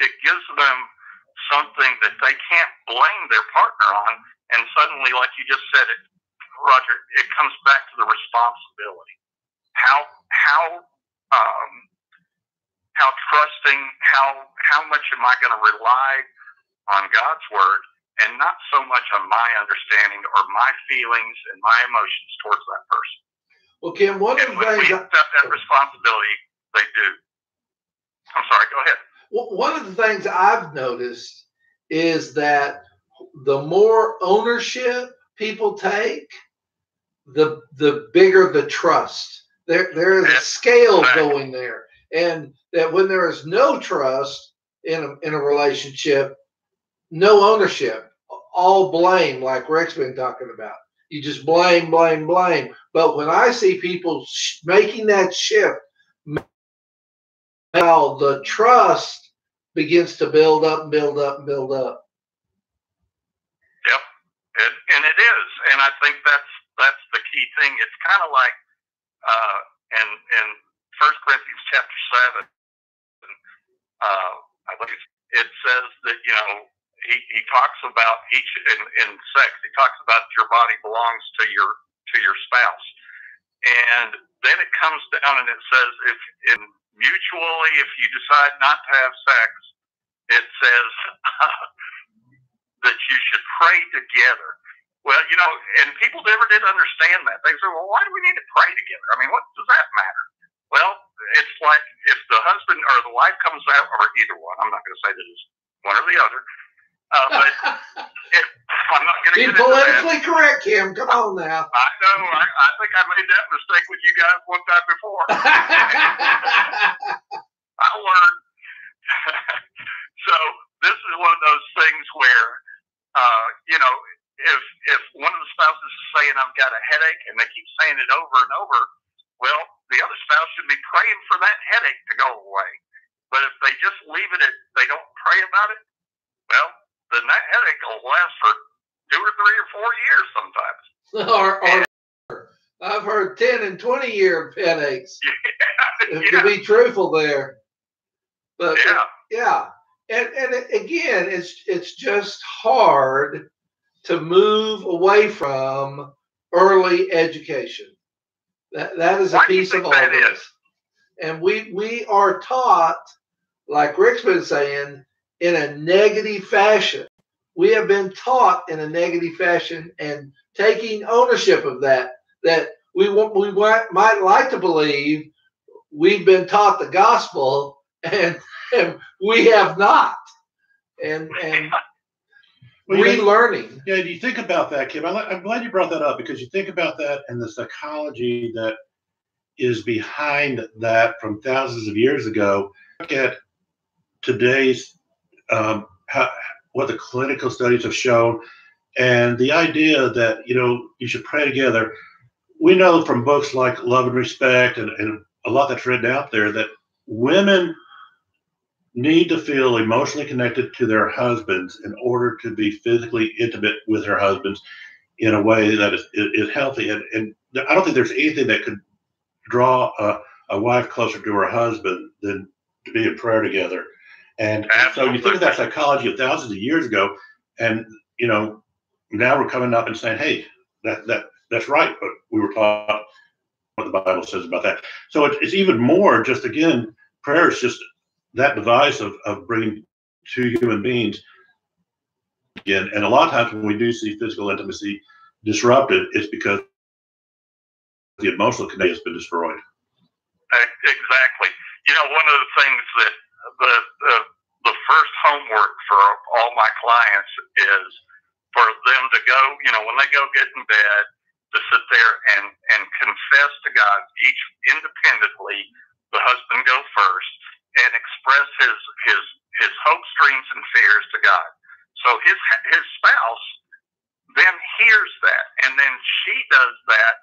It gives them something that they can't blame their partner on. And suddenly, like you just said, Roger, it comes back to the responsibility. How trusting, how much am I going to rely on God's word and not so much on my understanding or my feelings and my emotions towards that person. Well, Kim, one of the when things we accept that responsibility, they do. I'm sorry, go ahead. One of the things I've noticed is that the more ownership people take, the bigger the trust. There is a scale going there, and that when there is no trust in a relationship, no ownership, all blame, like Rick's been talking about. You just blame. But when I see people making that shift, now the trust begins to build up. Yep, and it is, and I think that's the key thing. It's kind of like in 1 Corinthians chapter 7, I believe it says that he talks about each in sex. He talks about your body belongs to your spouse, and then it comes down and it says if you decide not to have sex, it says that you should pray together. Well, and people never did understand that. They say, well, why do we need to pray together? I mean, what does that matter? Well, it's like if the husband or the wife comes out, or either one, I'm not going to say that it's one or the other, but I'm not going to get into that. Be politically correct, Kim. Come on now. I know. I think I made that mistake with you guys one time before. I learned. So this is one of those things where, if one of the spouses is saying, I've got a headache, and they keep saying it over and over, well, the other spouse should be praying for that headache to go away. But if they just leave it they don't pray about it, well, then that headache will last for 2 or 3 or 4 years sometimes. Or I've heard 10 and 20-year headaches. To be truthful there. But yeah. And again, it's just hard to move away from early education. That is a piece of all this. And we are taught, like Rick's been saying, in a negative fashion. We have been taught in a negative fashion, and taking ownership of that we might like to believe we've been taught the gospel, and we have not. And relearning. Yeah, you think about that, Kim. I'm glad you brought that up, because you think about that and the psychology that is behind that from thousands of years ago. Look at today's what the clinical studies have shown, and the idea that you should pray together. We know from books like Love and Respect and a lot that's written out there that women need to feel emotionally connected to their husbands in order to be physically intimate with their husbands in a way that is healthy. And I don't think there's anything that could draw a wife closer to her husband than to be in prayer together. And so you think of that psychology of thousands of years ago, and now we're coming up and saying, hey, that's right, but we were taught what the Bible says about that. So it's even more just, again, prayer is just that device of bringing two human beings again. And a lot of times when we do see physical intimacy disrupted, it's because the emotional connection has been destroyed. Exactly. You know, one of the things that the first homework for all my clients is for them to go, you know, when they go get in bed, to sit there and confess to God, each independently, the husband go first, and express his hopes, dreams, and fears to God. So his spouse then hears that, and then she does that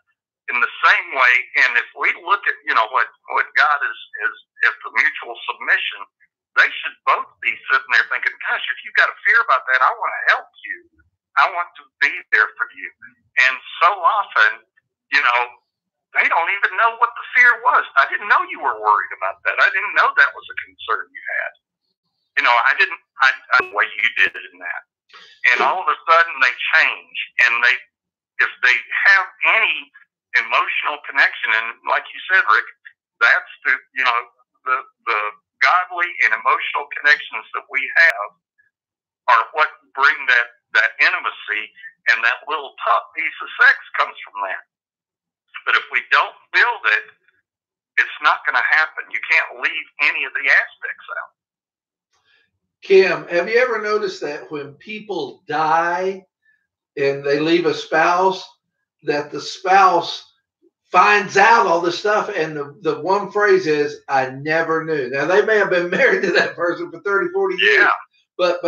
in the same way. And if we look at, you know, what God is if the mutual submission, they should both be sitting there thinking, gosh, if you've got a fear about that, I want to help you. I want to be there for you. And so often, you know, they don't even know what the fear was. I didn't know you were worried about that. I didn't know that was a concern you had. You know, I the way you did it in that. And all of a sudden they change, and if they have any emotional connection, and like you said, Rick, that's the godly and emotional connections that we have are what bring that intimacy, and that little top piece of sex comes from that. But if we don't build it, it's not going to happen. You can't leave any of the aspects out. Kim, have you ever noticed that when people die and they leave a spouse, that the spouse finds out all this stuff, and the one phrase is, I never knew. Now, they may have been married to that person for 30, 40 years, but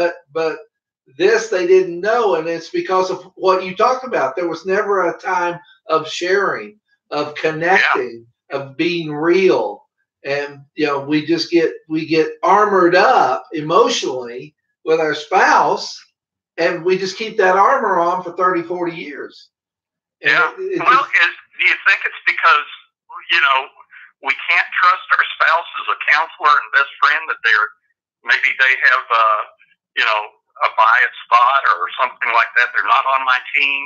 this they didn't know, and it's because of what you talked about. There was never a time of sharing, of connecting, of being real. And, you know, we get armored up emotionally with our spouse, and we just keep that armor on for 30, 40 years. And do you think it's because, you know, we can't trust our spouse as a counselor and best friend, that maybe they have, you know, a bias spot or something like that? They're not on my team.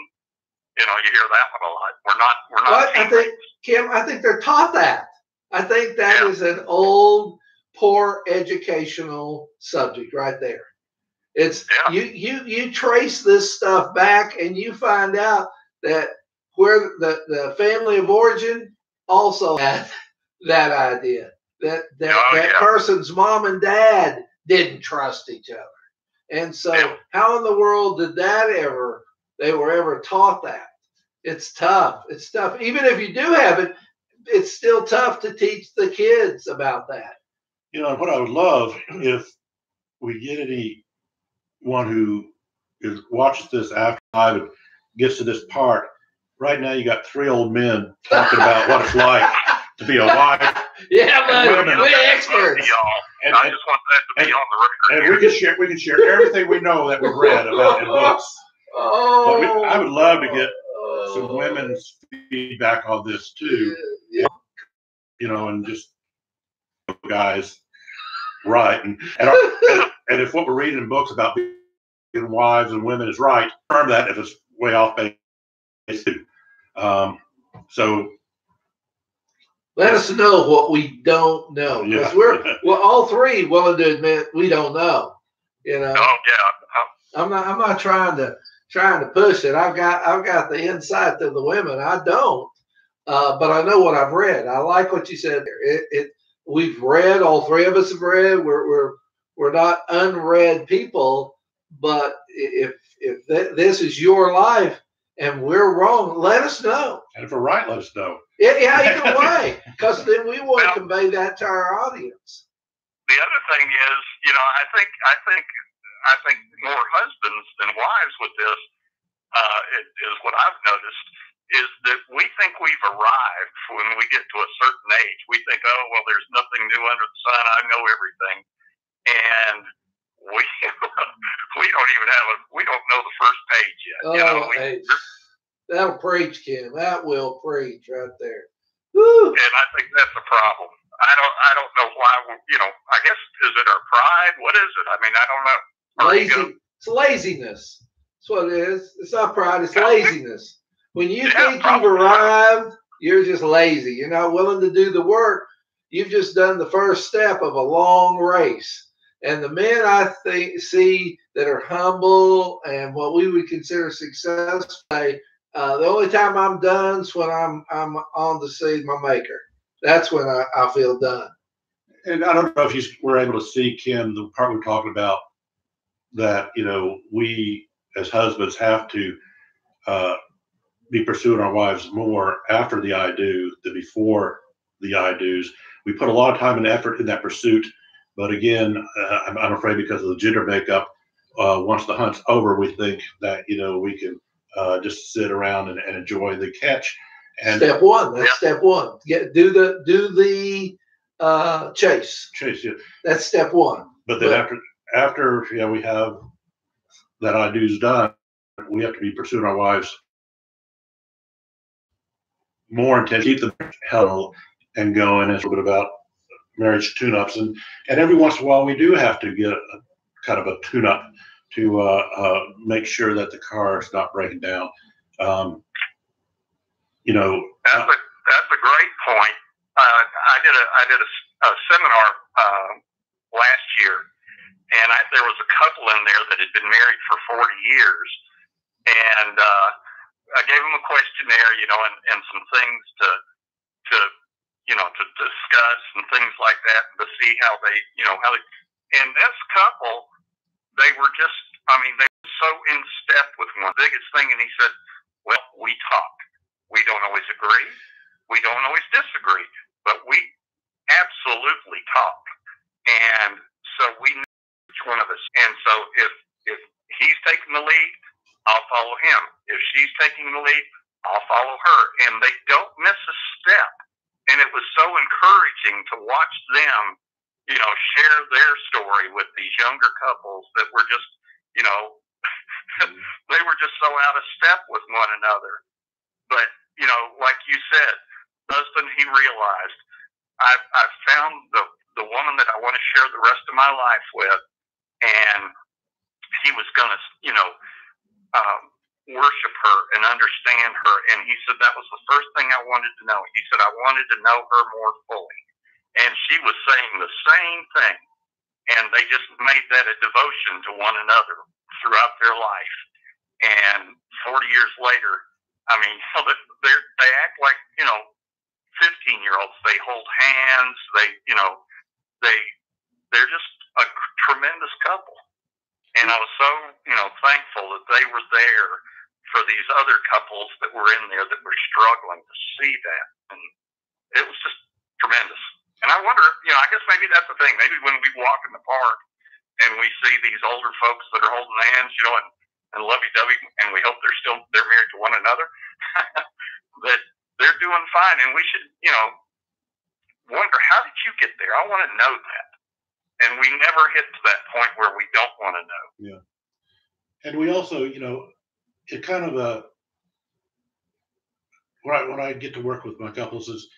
You know, you hear that one a lot. We're not. I think, Kim, I think they're taught that. I think that is an old, poor educational subject right there. It's you trace this stuff back, and you find out that where the family of origin also had that idea that person's mom and dad didn't trust each other. And so how in the world did they were ever taught that? It's tough. It's tough. Even if you do have it, it's still tough to teach the kids about that. You know, what I would love if we get anyone who watches this after live and gets to this part. Right now, you got 3 old men talking about what it's like to be a wife. Yeah, but we're experts. And I just want that to be on the record. And we can share everything we know that we've read about in books. But I would love to get some women's feedback on this too. Yeah. You know, and just guys, right? And if what we're reading in books about being wives and women is right, confirm that if it's way off base too. So let us know what we don't know, because we're all three willing to admit we don't know. You know. Oh yeah. I'm not trying to push it. I've got the insight to the women. I don't, but I know what I've read. I like what you said there. We've read. All three of us have read. We're not unread people. But if this is your life and we're wrong, let us know. And if we're right, let us know. Yeah, either way, because then we want to convey that to our audience. The other thing is, you know, I think more husbands than wives with this is what I've noticed, is that we think we've arrived when we get to a certain age. We think, oh, well, there's nothing new under the sun. I know everything. And we don't know the first page yet. Oh, you know, that'll preach, Kim. That will preach right there. Woo. And I think that's the problem. I don't know why. You know, I guess, is it our pride? What is it? I mean, I don't know. It's laziness. That's what it is. It's not pride. It's laziness. When you think you've arrived, you're just lazy. You're not willing to do the work. You've just done the first step of a long race. And the men I see that are humble and what we would consider successful. The only time I'm done is when I'm on to see my maker. That's when I feel done. And I don't know if you were able to see, Kim, the part we're talking about that, we as husbands have to be pursuing our wives more after the I do than before the I do's. We put a lot of time and effort in that pursuit. But again, I'm afraid because of the gender makeup, once the hunt's over, we think that, we can just sit around and enjoy the catch. And step one. That's step one. Do the chase. Chase, yeah. That's step one. But then after we have that I do's done, we have to be pursuing our wives more intense, keep them held and going. It's a little bit about marriage tune-ups, and every once in a while we do have to get a kind of a tune-up to make sure that the car is not breaking down. That's a great point. I did a seminar last year, and there was a couple in there that had been married for 40 years, and I gave them a questionnaire, and some things to discuss and things like that, to see how they, and this couple, they were just, they were so in step with one. The biggest thing, and he said, well, we talk. We don't always agree. We don't always disagree, but we absolutely talk. And so we know each one of us. And so if he's taking the lead, I'll follow him. If she's taking the lead, I'll follow her. And they don't miss a step. And it was so encouraging to watch them, share their story with these younger couples that were just, they were just so out of step with one another. But, like you said, husband, he realized, I've found the woman that I want to share the rest of my life with, and he was going to, worship her and understand her. And he said that was the first thing I wanted to know. He said I wanted to know her more fully. And she was saying the same thing. And they just made that a devotion to one another throughout their life. And 40 years later, they act like, 15-year-olds. They hold hands. They're just a tremendous couple. And I was so, thankful that they were there for these other couples that were in there that were struggling to see that. And it was just tremendous. And I wonder, I guess maybe that's the thing. Maybe when we walk in the park and we see these older folks that are holding hands, and lovey-dovey, and we hope they're married to one another, that they're doing fine. And we should, wonder, how did you get there? I want to know that. And we never get to that point where we don't want to know. Yeah. And we also, it kind of when I get to work with my couples is,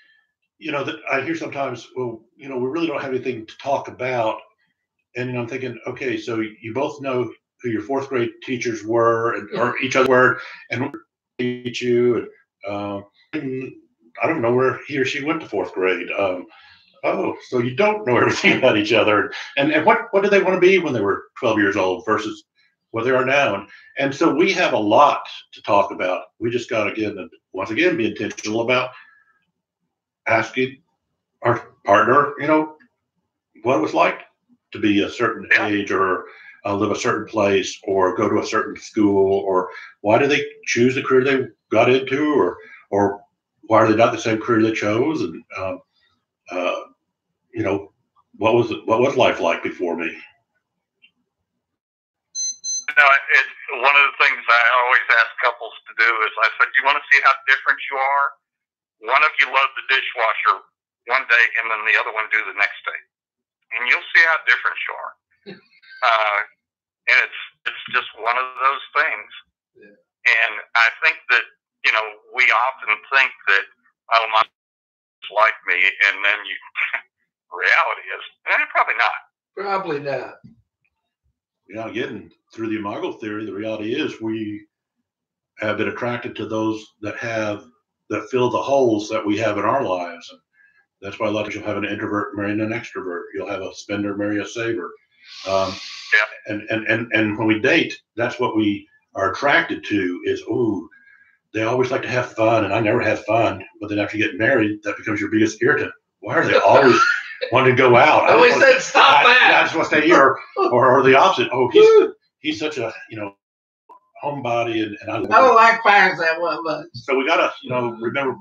that I hear sometimes, well, we really don't have anything to talk about. And I'm thinking, okay, so you both know who your fourth grade teachers were, or each other were, and teach you. And I don't know where he or she went to fourth grade. Oh, so you don't know everything about each other. And what did they want to be when they were 12 years old versus what they are now? And so we have a lot to talk about. We just got to, once again, be intentional about asking our partner, what it was like to be a certain age, or live a certain place, or go to a certain school, or why did they choose the career they got into, or why are they not the same career they chose? And, what was life like before me? One of the things I always ask couples to do is, I said, do you want to see how different you are? One of you load the dishwasher one day, and then the other one do the next day, and you'll see how different you are. And it's just one of those things. Yeah. And I think that we often think that, oh, my like me, and then reality is probably not. Probably not. Getting through the imago theory, the reality is we have been attracted to those that fill the holes that we have in our lives. And that's why a lot of you'll have an introvert marrying an extrovert. You'll have a spender marry a saver. And when we date, that's what we are attracted to is, oh, they always like to have fun, and I never have fun. But then after you get married, that becomes your biggest irritant. Why are they always wanting to go out? I always said, stop that. I just want to stay here, or the opposite. Oh, he's such a homebody, and I don't like fires that one much. So we gotta remember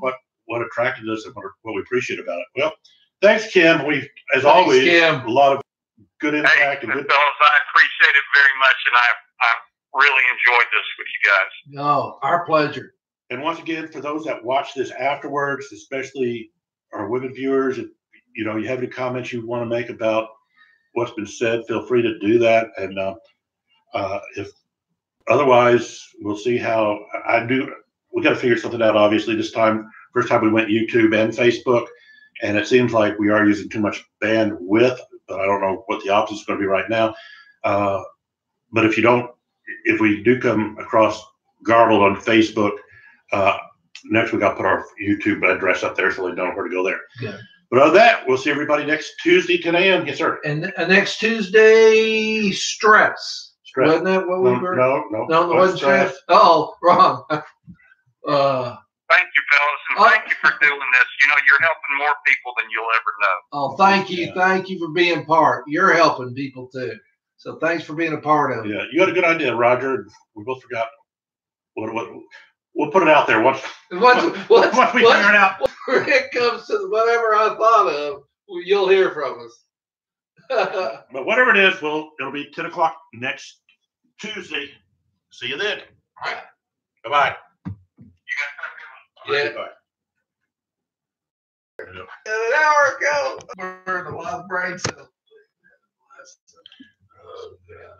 what attracted us and what we appreciate about it. Well, thanks, Kim. Thanks, always, Kim. A lot of good impact and good. Fellas, I appreciate it very much, and I really enjoyed this with you guys. No, our pleasure. And once again, for those that watch this afterwards, especially our women viewers, if you have any comments you want to make about what's been said, feel free to do that. And if otherwise, we'll see how we got to figure something out. Obviously, first time we went YouTube and Facebook, and it seems like we are using too much bandwidth. But I don't know what the opposite is going to be right now. But if we do come across garbled on Facebook, next week I'll put our YouTube address up there so they know where to go there. Good. But other than that, we'll see everybody next Tuesday, 10 a.m. Yes, sir. And next Tuesday, stress. Wasn't that what we were? No, it wasn't stress. Oh, wrong. Thank you, fellas, and thank you for doing this. You're helping more people than you'll ever know. Oh, thank you. Yeah. Thank you for being part. You're helping people too. So thanks for being a part of it. Yeah, you had a good idea, Roger. We both forgot what we'll put it out there once we figure it out. When it comes to whatever I thought of, you'll hear from us. But whatever it is, it'll be 10 o'clock next Tuesday. See you then. All right. Bye-bye. You guys have a good one. Yeah. An hour ago, burned a lot of brain cells. Oh, God.